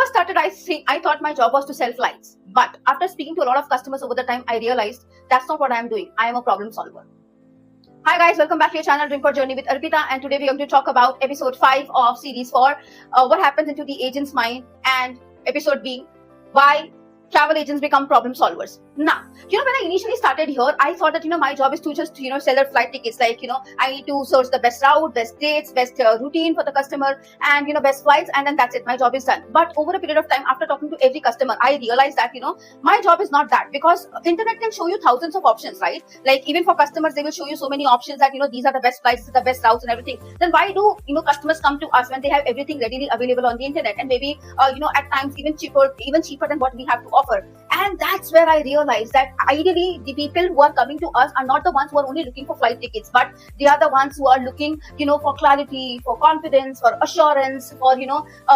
first started, I thought my job was to sell flights. But after speaking to a lot of customers over the time, I realized that's not what I am doing. I am a problem solver. Hi guys, welcome back to your channel Dream Journey with Arpita, and today we are going to talk about episode 5 of series 4, what happens into the agent's mind, and episode being why travel agents become problem solvers. Now, when I initially started here, I thought that, my job is to just, sell their flight tickets. Like, I need to search the best route, best dates, best routine for the customer, and, best flights, and then that's it. My job is done. But over a period of time, after talking to every customer, I realized that, my job is not that, because internet can show you thousands of options, right? Like, even for customers, they will show you so many options that, these are the best flights, the best routes and everything. Then why do, customers come to us when they have everything readily available on the internet, and maybe, at times even cheaper than what we have to offer? And that's where I realized that ideally the people who are coming to us are not the ones who are only looking for flight tickets, but they are the ones who are looking, for clarity, for confidence, for assurance, for,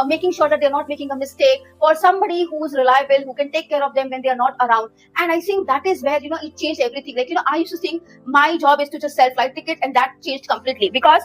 making sure that they're not making a mistake, for somebody who's reliable, who can take care of them when they are not around. And I think that is where, it changed everything. Like, I used to think my job is to just sell flight tickets, and that changed completely, because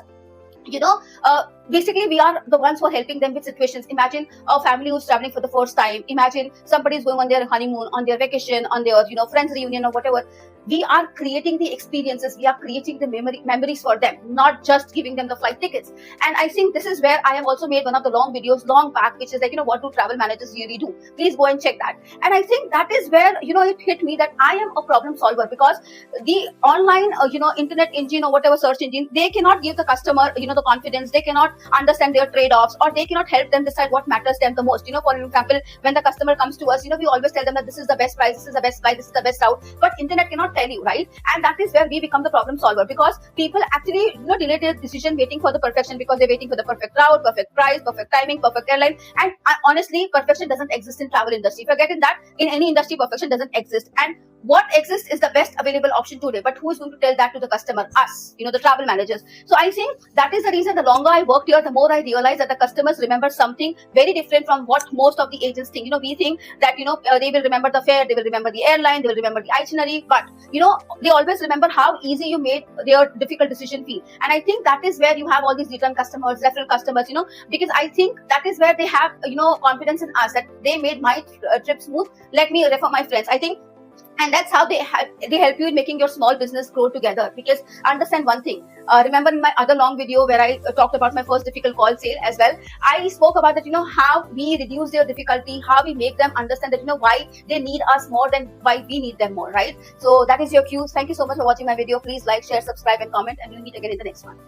basically we are the ones who are helping them with situations. Imagine a family who's traveling for the first time. Imagine somebody is going on their honeymoon, on their vacation, on their friends reunion or whatever. We are creating the experiences, we are creating the memories for them, not just giving them the flight tickets. And I think this is where I have also made one of the long videos long back, which is like, what do travel managers really do? Please go and check that. And I think that is where, it hit me that I am a problem solver, because the online, internet engine or whatever search engine, they cannot give the customer, the confidence. They cannot understand their trade-offs, or they cannot help them decide what matters them the most. For example, when the customer comes to us, we always tell them that this is the best price, this is the best flight, this is the best route, but internet cannot tell you, right? And that is where we become the problem solver, because people actually delay their decision waiting for the perfection, because they're waiting for the perfect route, perfect price, perfect timing, perfect airline. And honestly, perfection doesn't exist in travel industry. Forget in that, in any industry, perfection doesn't exist. And what exists is the best available option today. But who is going to tell that to the customer? Us, the travel managers. So I think that is the reason the longer I worked here, the more I realized that the customers remember something very different from what most of the agents think. We think that, they will remember the fare, they will remember the airline, they will remember the itinerary, but, they always remember how easy you made their difficult decision feel. And I think that is where you have all these return customers, referral customers, because I think that is where they have, confidence in us, that they made my trip smooth. Let me refer my friends. I think. And that's how they help you in making your small business grow together. Because understand one thing, remember in my other long video where I talked about my first difficult call sale as well, I spoke about that, how we reduce their difficulty, how we make them understand that, why they need us more than why we need them more, right? So that is your cue. Thank you so much for watching my video. Please like, share, subscribe and comment, and we'll meet again in the next one.